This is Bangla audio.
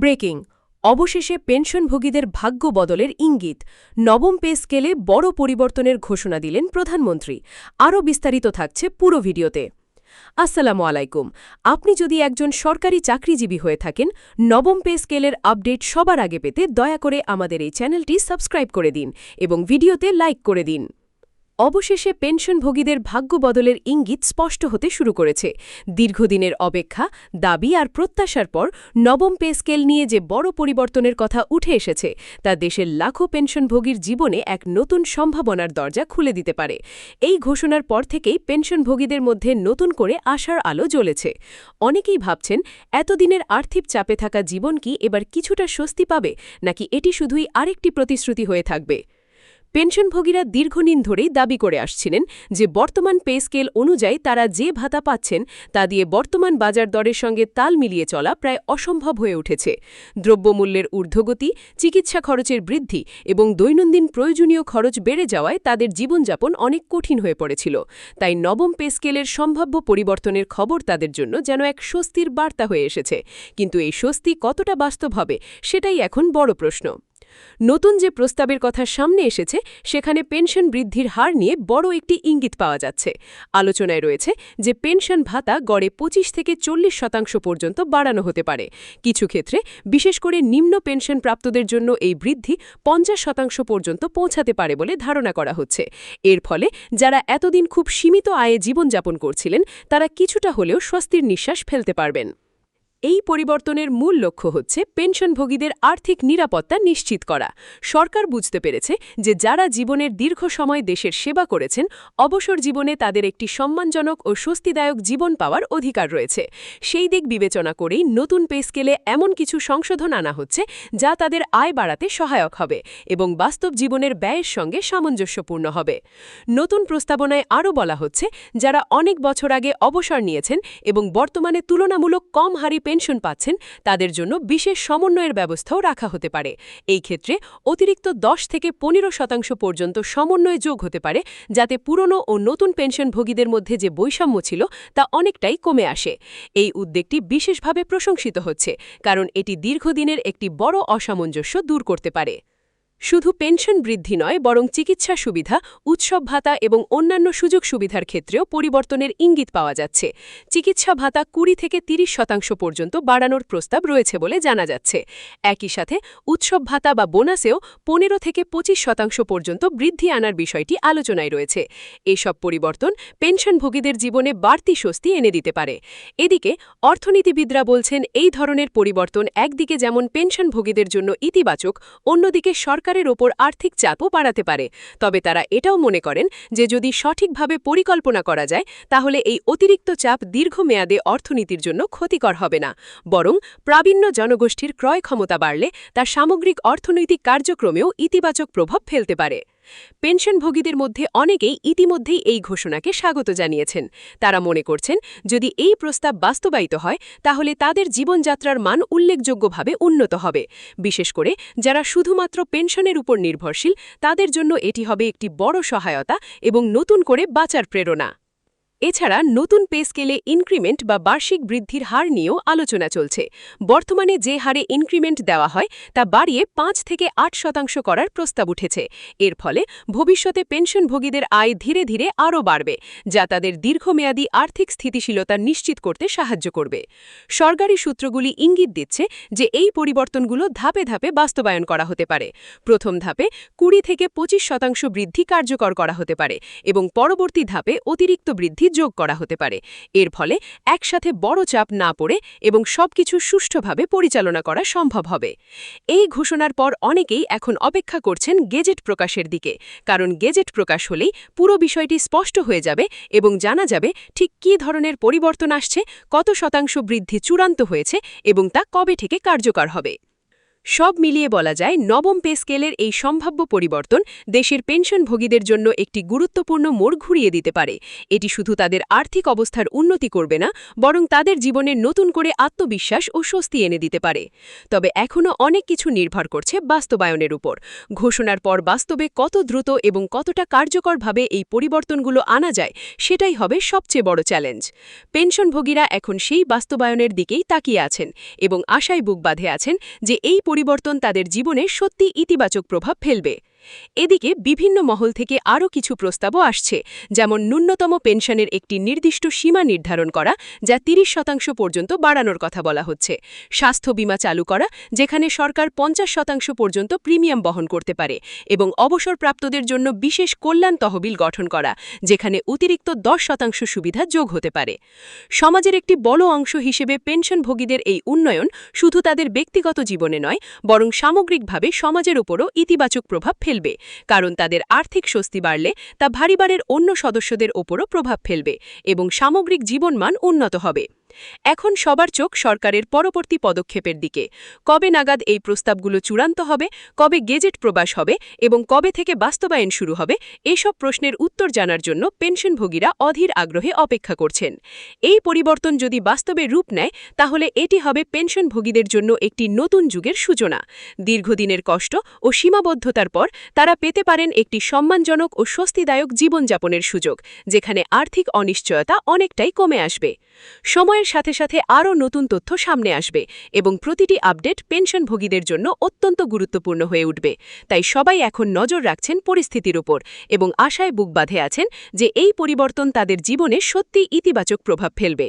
ব্রেকিং অবশেষে পেনশনভোগীদের ভাগ্য বদলের ইঙ্গিত নবম পে স্কেলে বড় পরিবর্তনের ঘোষণা দিলেন প্রধানমন্ত্রী। আরও বিস্তারিত থাকছে পুরো ভিডিওতে। আসসালামু আলাইকুম। আপনি যদি একজন সরকারি চাকরিজীবী হয়ে থাকেন, নবম পে স্কেলের আপডেট সবার আগে পেতে দয়া করে আমাদের এই চ্যানেলটি সাবস্ক্রাইব করে দিন এবং ভিডিওতে লাইক করে দিন। অবশেষে পেনশনভোগীদের ভাগ্য বদলের ইঙ্গিত স্পষ্ট হতে শুরু করেছে। দীর্ঘদিনের অপেক্ষা, দাবি আর প্রত্যাশার পর নবম পে স্কেল নিয়ে যে বড় পরিবর্তনের কথা উঠে এসেছে, তা দেশের লাখো পেনশনভোগীর জীবনে এক নতুন সম্ভাবনার দরজা খুলে দিতে পারে। এই ঘোষণার পর থেকেই পেনশনভোগীদের মধ্যে নতুন করে আশার আলো জ্বলেছে। অনেকেই ভাবছেন, এতদিনের আর্থিক চাপে থাকা জীবন কি এবার কিছুটা স্বস্তি পাবে, নাকি এটি শুধুই আরেকটি প্রতিশ্রুতি হয়ে থাকবে। পেনশনভোগীরা দীর্ঘদিন ধরেই দাবি করে আসছিলেন যে বর্তমান পে স্কেল অনুযায়ী তারা যে ভাতা পাচ্ছেন তা দিয়ে বর্তমান বাজার দরের সঙ্গে তাল মিলিয়ে চলা প্রায় অসম্ভব হয়ে উঠেছে। দ্রব্যমূল্যের ঊর্ধ্বগতি, চিকিৎসা খরচের বৃদ্ধি এবং দৈনন্দিন প্রয়োজনীয় খরচ বেড়ে যাওয়ায় তাদের জীবনযাপন অনেক কঠিন হয়ে পড়েছিল। তাই নবম পে স্কেলের সম্ভাব্য পরিবর্তনের খবর তাদের জন্য যেন এক স্বস্তির বার্তা হয়ে এসেছে। কিন্তু এই স্বস্তি কতটা বাস্তব হবে, সেটাই এখন বড় প্রশ্ন। নতুন যে প্রস্তাবের কথা সামনে এসেছে, সেখানে পেনশন বৃদ্ধির হার নিয়ে বড় একটি ইঙ্গিত পাওয়া যাচ্ছে। আলোচনায় রয়েছে যে পেনশন ভাতা গড়ে ২৫ থেকে ৪০% পর্যন্ত বাড়ানো হতে পারে। কিছু ক্ষেত্রে, বিশেষ করে নিম্ন পেনশন প্রাপ্তদের জন্য এই বৃদ্ধি ৫০% পর্যন্ত পৌঁছাতে পারে বলে ধারণা করা হচ্ছে। এর ফলে যারা এতদিন খুব সীমিত আয়ে জীবনযাপন করছিলেন, তারা কিছুটা হলেও স্বস্তির নিঃশ্বাস ফেলতে পারবেন। এই পরিবর্তনের মূল লক্ষ্য হচ্ছে পেনশনভোগীদের আর্থিক নিরাপত্তা নিশ্চিত করা। সরকার বুঝতে পেরেছে যে যারা জীবনের দীর্ঘ সময় দেশের সেবা করেছেন, অবসর জীবনে তাদের একটি সম্মানজনক ও স্বস্তিদায়ক জীবন পাওয়ার অধিকার রয়েছে। সেই দিক বিবেচনা করেই নতুন পে স্কেলে এমন কিছু সংশোধন আনা হচ্ছে যা তাদের আয় বাড়াতে সহায়ক হবে এবং বাস্তব জীবনের ব্যয়ের সঙ্গে সামঞ্জস্যপূর্ণ হবে। নতুন প্রস্তাবনায় আরও বলা হচ্ছে, যারা অনেক বছর আগে অবসর নিয়েছেন এবং বর্তমানে তুলনামূলক কম হারে পেনশন পাচ্ছেন, তাদের জন্য বিশেষ সমন্বয়ের ব্যবস্থাও রাখা হতে পারে। এই ক্ষেত্রে অতিরিক্ত ১০ থেকে ১৫% পর্যন্ত সমন্বয় যোগ হতে পারে, যাতে পুরনো ও নতুন পেনশনভোগীদের মধ্যে যে বৈষম্য ছিল তা অনেকটাই কমে আসে। এই উদ্যোগটি বিশেষভাবে প্রশংসিত হচ্ছে, কারণ এটি দীর্ঘদিনের একটি বড় অসামঞ্জস্য দূর করতে পারে। শুধু পেনশন বৃদ্ধি নয়, বরং চিকিৎসা সুবিধা, উৎসব ভাতা এবং অন্যান্য সুযোগ সুবিধার ক্ষেত্রেও পরিবর্তনের ইঙ্গিত পাওয়া যাচ্ছে। চিকিৎসা ভাতা ২০ থেকে ৩০% পর্যন্ত বাড়ানোর প্রস্তাব রয়েছে বলে জানা যাচ্ছে। একই সাথে উৎসব ভাতা বা বোনাসেও ১৫ থেকে ২৫% পর্যন্ত বৃদ্ধি আনার বিষয়টি আলোচনায় রয়েছে। এসব পরিবর্তন পেনশনভোগীদের জীবনে বাড়তি স্বস্তি এনে দিতে পারে। এদিকে অর্থনীতিবিদরা বলছেন, এই ধরনের পরিবর্তন একদিকে যেমন পেনশনভোগীদের জন্য ইতিবাচক, অন্যদিকে সরকারের ওপর আর্থিক চাপও বাড়াতে পারে। তবে তারা এটাও মনে করেন যে যদি সঠিকভাবে পরিকল্পনা করা যায়, তাহলে এই অতিরিক্ত চাপ দীর্ঘমেয়াদে অর্থনীতির জন্য ক্ষতিকর হবে না, বরং প্রাবীণ্য জনগোষ্ঠীর ক্রয় ক্ষমতা বাড়লে তা সামগ্রিক অর্থনৈতিক কার্যক্রমেও ইতিবাচক প্রভাব ফেলতে পারে। পেনশনভোগীদের মধ্যে অনেকেই ইতিমধ্যেই এই ঘোষণাকে স্বাগত জানিয়েছেন। তারা মনে করছেন, যদি এই প্রস্তাব বাস্তবায়িত হয়, তাহলে তাদের জীবনযাত্রার মান উল্লেখযোগ্যভাবে উন্নত হবে। বিশেষ করে যারা শুধুমাত্র পেনশনের উপর নির্ভরশীল, তাদের জন্য এটি হবে একটি বড় সহায়তা এবং নতুন করে বাঁচার প্রেরণা। এছাড়া নতুন পে স্কেলে ইনক্রিমেন্ট বা বার্ষিক বৃদ্ধির হার নিয়েও আলোচনা চলছে। বর্তমানে যে হারে ইনক্রিমেন্ট দেওয়া হয় তা বাড়িয়ে ৫ থেকে ৮% করার প্রস্তাব উঠেছে। এর ফলে ভবিষ্যতে পেনশনভোগীদের আয় ধীরে ধীরে আরও বাড়বে, যা তাদের দীর্ঘমেয়াদী আর্থিক স্থিতিশীলতা নিশ্চিত করতে সাহায্য করবে। সরকারি সূত্রগুলি ইঙ্গিত দিচ্ছে যে এই পরিবর্তনগুলো ধাপে ধাপে বাস্তবায়ন করা হতে পারে। প্রথম ধাপে ২০ থেকে ২৫% বৃদ্ধি কার্যকর করা হতে পারে এবং পরবর্তী ধাপে অতিরিক্ত বৃদ্ধি যোগ করা হতে পারে। এর ফলে একসাথে বড় চাপ না পড়ে এবং সবকিছু সুষ্ঠুভাবে পরিচালনা করা সম্ভব হবে। এই ঘোষণার পর অনেকেই এখন অপেক্ষা করছেন গেজেট প্রকাশের দিকে, কারণ গেজেট প্রকাশ হলেই পুরো বিষয়টি স্পষ্ট হয়ে যাবে এবং জানা যাবে ঠিক কী ধরনের পরিবর্তন আসছে, কত শতাংশ বৃদ্ধি চূড়ান্ত হয়েছে এবং তা কবে থেকে কার্যকর হবে। সব মিলিয়ে বলা যায় নবম পে স্কেলের এই সম্ভাব্য পরিবর্তন দেশের পেনশনভোগীদের জন্য একটি গুরুত্বপূর্ণ মোড় ঘুরিয়ে দিতে পারে। এটি শুধু তাদের আর্থিক অবস্থার উন্নতি করবে না, বরং তাদের জীবনে নতুন করে আত্মবিশ্বাস ও স্বস্তি এনে দিতে পারে। তবে এখনও অনেক কিছু নির্ভর করছে বাস্তবায়নের উপর। ঘোষণার পর বাস্তবে কত দ্রুত এবং কতটা কার্যকরভাবে এই পরিবর্তনগুলো আনা যায়, সেটাই হবে সবচেয়ে বড় চ্যালেঞ্জ। পেনশনভোগীরা এখন সেই বাস্তবায়নের দিকেই তাকিয়ে আছেন এবং আশায় বুক বাঁধে আছেন যে এই পরিবর্তন তাদের জীবনে সত্যি ইতিবাচক প্রভাব ফেলবে। এদিকে বিভিন্ন মহল থেকে আরও কিছু প্রস্তাবও আসছে, যেমন ন্যূনতম পেনশনের একটি নির্দিষ্ট সীমা নির্ধারণ করা, যা ৩০% পর্যন্ত বাড়ানোর কথা বলা হচ্ছে, স্বাস্থ্য বীমা চালু করা, যেখানে সরকার ৫০% পর্যন্ত প্রিমিয়াম বহন করতে পারে, এবং অবসরপ্রাপ্তদের জন্য বিশেষ কল্যাণ তহবিল গঠন করা, যেখানে অতিরিক্ত ১০% সুবিধা যোগ হতে পারে। সমাজের একটি বড় অংশ হিসেবে পেনশনভোগীদের এই উন্নয়ন শুধু তাদের ব্যক্তিগত জীবনে নয়, বরং সামগ্রিকভাবে সমাজের উপরও ইতিবাচক প্রভাব ফেলবে, কারণ তাদের আর্থিক স্বস্তি বাড়লে তা পরিবারের অন্য সদস্যদের ওপরও প্রভাব ফেলবে এবং সামগ্রিক জীবনমান উন্নত হবে। এখন সবার চোখ সরকারের পরবর্তী পদক্ষেপের দিকে। কবে নাগাদ এই প্রস্তাবগুলো চূড়ান্ত হবে, কবে গেজেট প্রকাশ হবে এবং কবে থেকে বাস্তবায়ন শুরু হবে, এসব প্রশ্নের উত্তর জানার জন্য পেনশনভোগীরা অধীর আগ্রহে অপেক্ষা করছেন। এই পরিবর্তন যদি বাস্তবে রূপ নেয়, তাহলে এটি হবে পেনশনভোগীদের জন্য একটি নতুন যুগের সূচনা। দীর্ঘদিনের কষ্ট ও সীমাবদ্ধতার পর তারা পেতে পারেন একটি সম্মানজনক ও স্বস্তিদায়ক জীবনযাপনের সুযোগ, যেখানে আর্থিক অনিশ্চয়তা অনেকটাই কমে আসবে। সময়ের সাথে সাথে আরও নতুন তথ্য সামনে আসবে এবং প্রতিটি আপডেট পেনশনভোগীদের জন্য অত্যন্ত গুরুত্বপূর্ণ হয়ে উঠবে। তাই সবাই এখন নজর রাখছেন পরিস্থিতির উপর এবং আশায় বুক বাঁধে আছেন যে এই পরিবর্তন তাদের জীবনে সত্যি ইতিবাচক প্রভাব ফেলবে।